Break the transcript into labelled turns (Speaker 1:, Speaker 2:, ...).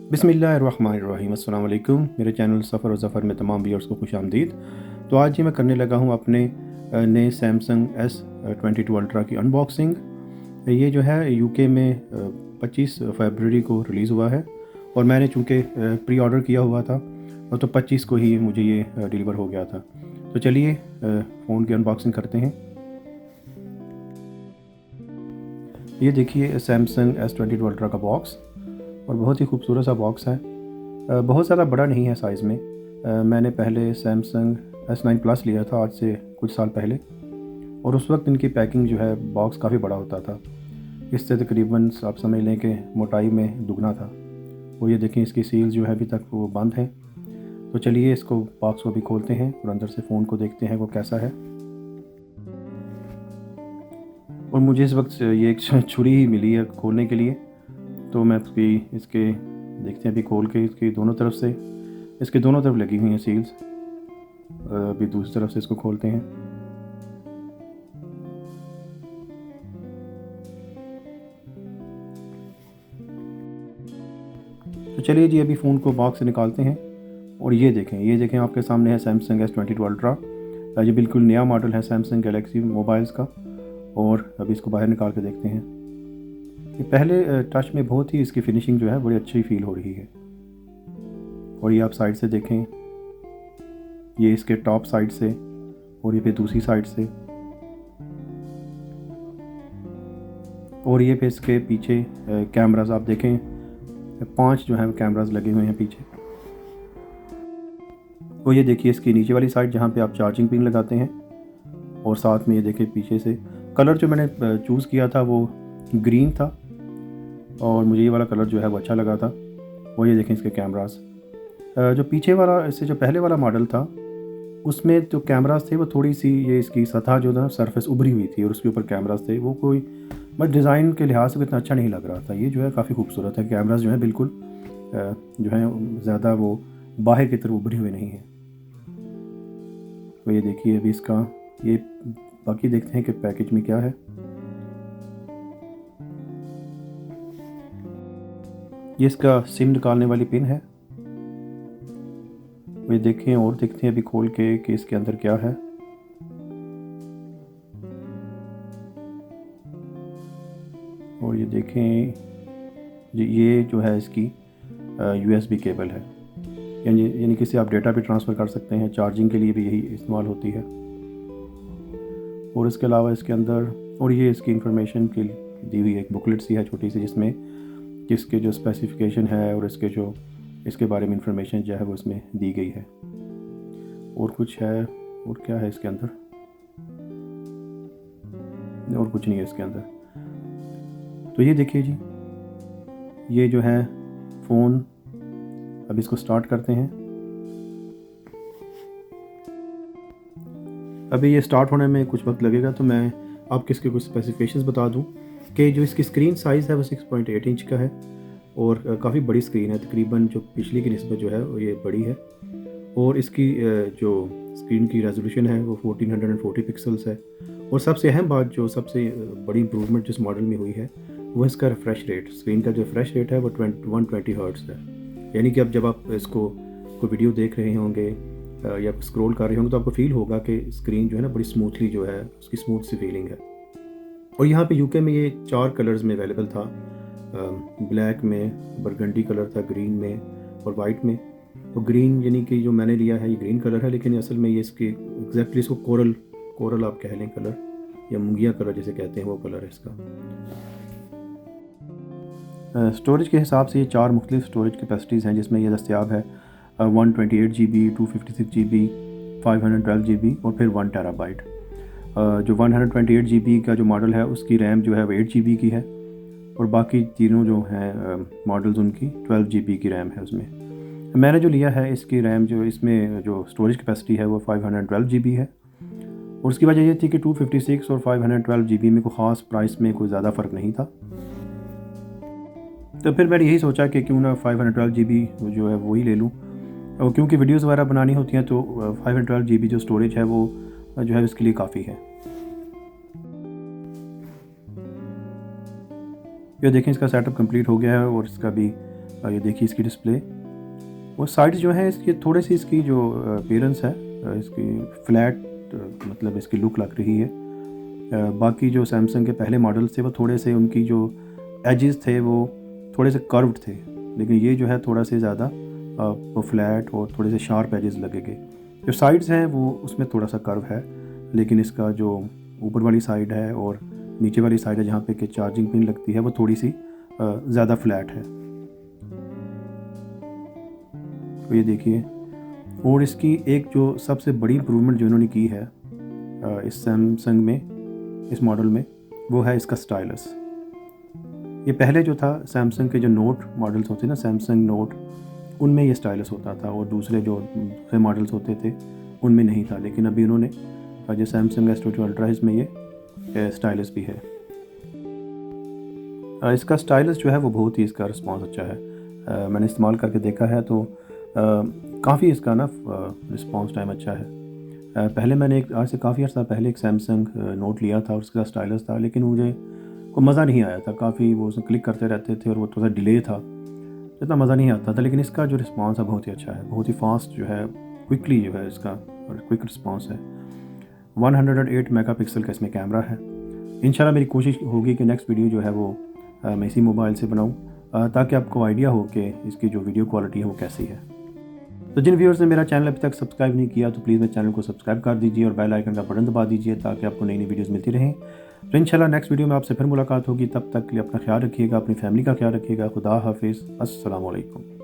Speaker 1: बिस्मिल्लाहिर्रहमानिर्रहीम। अस्सलाम वालेकुम। मेरे चैनल सफ़र और ज़फ़र में तमाम व्यूअर्स को खुश आमदीद। तो आज ही मैं करने लगा हूँ अपने नए सैमसंग S22 अल्ट्रा की अनबॉक्सिंग। ये जो है यूके में 25 फरवरी को रिलीज़ हुआ है और मैंने चूँकि प्री ऑर्डर किया हुआ था तो 25 को ही मुझे ये डिलीवर हो गया था। तो चलिए फ़ोन की अनबॉक्सिंग करते हैं। ये देखिए सैमसंग S22 अल्ट्रा का बॉक्स और बहुत ही खूबसूरत सा बॉक्स है। बहुत ज़्यादा बड़ा नहीं है साइज़ में। मैंने पहले सैमसंग S9 प्लस लिया था आज से कुछ साल पहले और उस वक्त इनकी पैकिंग जो है बॉक्स काफ़ी बड़ा होता था। इससे तकरीबन आप समझ लें कि मोटाई में दुगना था। वो ये देखें इसकी सील जो है अभी तक वो बंद है। तो चलिए इसको बॉक्स को भी खोलते हैं और अंदर से फ़ोन को देखते हैं वो कैसा है। और मुझे इस वक्त ये एक छुरी ही मिली है खोलने के लिए, तो मैं इसके देखते हैं अभी खोल के इसकी दोनों तरफ लगी हुई हैं सील्स। अभी दूसरी तरफ से इसको खोलते हैं। तो चलिए जी अभी फ़ोन को बॉक्स से निकालते हैं और ये देखें आपके सामने है सैमसंग S22 अल्ट्रा। ये बिल्कुल नया मॉडल है सैमसंग गैलेक्सी मोबाइल्स का। और अभी इसको बाहर निकाल के देखते हैं। ये पहले टच में बहुत ही इसकी फिनिशिंग जो है बड़ी अच्छी फील हो रही है। और ये आप साइड से देखें, ये इसके टॉप साइड से और ये फिर दूसरी साइड से और ये फिर इसके पीछे कैमरास आप देखें 5 जो है कैमरास लगे हुए हैं पीछे। और ये देखिए इसकी नीचे वाली साइड जहाँ पे आप चार्जिंग पिन लगाते हैं और साथ में ये देखिए पीछे से कलर जो मैंने चूज़ किया था वो ग्रीन था और मुझे ये वाला कलर जो है वो अच्छा लगा था। और ये देखें इसके कैमरास जो पीछे वाला इससे जो पहले वाला मॉडल था उसमें जो कैमरास थे वो थोड़ी सी ये इसकी सतह जो था सरफेस उभरी हुई थी और उसके ऊपर कैमरास थे वो कोई बस डिज़ाइन के लिहाज से इतना अच्छा नहीं लग रहा था। ये जो है काफ़ी खूबसूरत है। कैमरास जो है बिल्कुल जो है ज़्यादा वो बाहर की तरफ उभरी हुई नहीं है। तो ये देखिए अभी इसका ये बाकी देखते हैं कि पैकेज में क्या है। ये इसका सिम निकालने वाली पिन है। ये देखें और देखते हैं अभी खोल के कि इसके अंदर क्या है। और ये देखें ये जो है इसकी USB केबल है, यानी कि इससे आप डेटा भी ट्रांसफ़र कर सकते हैं। चार्जिंग के लिए भी यही इस्तेमाल होती है। और इसके अलावा इसके अंदर और ये इसकी इंफॉर्मेशन की दी हुई एक बुकलेट सी है छोटी सी, जिसमें किसके जो स्पेसिफिकेशन है और इसके बारे में इंफॉर्मेशन जो है वो इसमें दी गई है। और कुछ है और क्या है इसके अंदर, और कुछ नहीं है इसके अंदर। तो ये देखिए जी ये जो है फ़ोन, अब इसको स्टार्ट करते हैं। अभी ये स्टार्ट होने में कुछ वक्त लगेगा तो मैं आपको इसके कुछ स्पेसिफिकेशंस बता दूं कि जो इसकी स्क्रीन साइज़ है वो 6.8 इंच का है और काफ़ी बड़ी स्क्रीन है। तकरीबन जो पिछली की निस्बत जो है वो ये बड़ी है। और इसकी जो स्क्रीन की रेजोल्यूशन है वो 1440 पिक्सल्स है। और सबसे अहम बात जो सबसे बड़ी इम्प्रूवमेंट जिस मॉडल में हुई है वो इसका रिफ़्रेश रेट। स्क्रीन का जो रिफ़्रेश रेट है वो 120 हर्ट्ज़ है। यानी कि अब जब आप इसको कोई वीडियो देख रहे होंगे या स्क्रॉल कर रहे होंगे तो आपको फील होगा कि स्क्रीन जो है ना बड़ी स्मूथली जो है उसकी स्मूथ सी फीलिंग है। और यहाँ पे यूके में ये 4 कलर्स में अवेलेबल था, ब्लैक में, बरगंडी कलर था, ग्रीन में और वाइट में। तो ग्रीन यानी कि जो मैंने लिया है ये ग्रीन कलर है, लेकिन असल में ये इसकी एग्जैक्टली इसको कोरल आप कह लें कलर, या मुंगिया कलर जिसे कहते हैं वो कलर है इसका। स्टोरेज के हिसाब से ये 4 मुख्तलिफ स्टोरेज कैपेसिटीज़ हैं जिसमें ये दस्तियाब है 128 GB, 256 GB, 512 GB और फिर 1 टेराबाइट। जो 128 GB का जो मॉडल है उसकी रैम जो है वो 8 GB की है और बाकी तीनों जो हैं मॉडल्स उनकी 12 GB की रैम है उसमें। मैंने जो लिया है इसकी रैम जो इसमें जो स्टोरेज कैपेसिटी है वो 512 GB है। और उसकी वजह ये थी कि 256 और 512 GB में कोई ख़ास प्राइस में कोई ज़्यादा फ़र्क नहीं था। तो फिर मैंने यही सोचा कि क्यों ना 512 GB जो है वही ले लूँ, और क्योंकि वीडियोज़ वगैरह बनानी होती हैं तो 512 GB जो स्टोरेज है वो जो है इसके लिए काफ़ी है। ये देखें इसका सेटअप कंप्लीट हो गया है और इसका भी ये देखिए इसकी डिस्प्ले। और साइड्स जो हैं इसकी थोड़ी सी इसकी जो अपीयरेंस है इसकी फ्लैट मतलब इसकी लुक लग रही है। बाकी जो सैमसंग के पहले मॉडल्स थे वो थोड़े से उनकी जो एजेस थे वो थोड़े से कर्व्ड थे, लेकिन ये जो है थोड़ा से ज़्यादा वो फ्लैट और थोड़े से शार्प एजेस लगेंगे। जो साइड्स हैं वो उसमें थोड़ा सा कर्व है, लेकिन इसका जो ऊपर वाली साइड है और नीचे वाली साइड है जहाँ पे कि चार्जिंग पिन लगती है वो थोड़ी सी ज़्यादा फ्लैट है। तो ये देखिए। और इसकी एक जो सबसे बड़ी इम्प्रूवमेंट जो इन्होंने की है इस सैमसंग में, इस मॉडल में, वो है इसका स्टाइलस। ये पहले जो था सैमसंग के जो नोट मॉडल्स होते ना, सैमसंग नोट, उनमें ये स्टाइलस होता था और दूसरे मॉडल्स होते थे उनमें नहीं था। लेकिन अभी उन्होंने जो सैमसंग S22 अल्ट्रा इसमें ये स्टाइलस भी है। इसका स्टाइलस जो है वो बहुत ही इसका रिस्पॉन्स अच्छा है। मैंने इस्तेमाल करके देखा है तो काफ़ी इसका ना रिस्पॉन्स टाइम अच्छा है। पहले मैंने आज से काफ़ी अर्सा पहले एक सैमसंग नोट लिया था और उसका स्टाइलस था, लेकिन मुझे कोई मज़ा नहीं आया था। काफ़ी वो उसमें क्लिक करते रहते थे और वो थोड़ा सा डिले था, इतना मज़ा नहीं आता था। लेकिन इसका जो रिस्पॉन्स है बहुत ही अच्छा है, बहुत ही फास्ट जो है, क्विकली जो है इसका क्विक रिस्पॉन्स है। 108 मेगापिक्सल का इसमें कैमरा है। इंशाल्लाह मेरी कोशिश होगी कि नेक्स्ट वीडियो जो है वो मैं इसी मोबाइल से बनाऊँ, ताकि आपको आइडिया हो कि इसकी जो वीडियो क्वालिटी है वो कैसी है। तो जिन व्यूअर्स ने मेरा चैनल अभी तक सब्सक्राइब नहीं किया तो प्लीज़ मेरे चैनल को सब्सक्राइब कर दीजिए और बेल आइकन का बटन दबा दीजिए ताकि आपको नई नई वीडियोस मिलती रहें। तो इंशाल्लाह नेक्स्ट वीडियो में आपसे फिर मुलाकात होगी। तब तक के लिए अपना ख्याल रखिएगा, अपनी फैमिली का ख्याल रखिएगा। खुदा हाफिज़। अस्सलाम वालेकुम।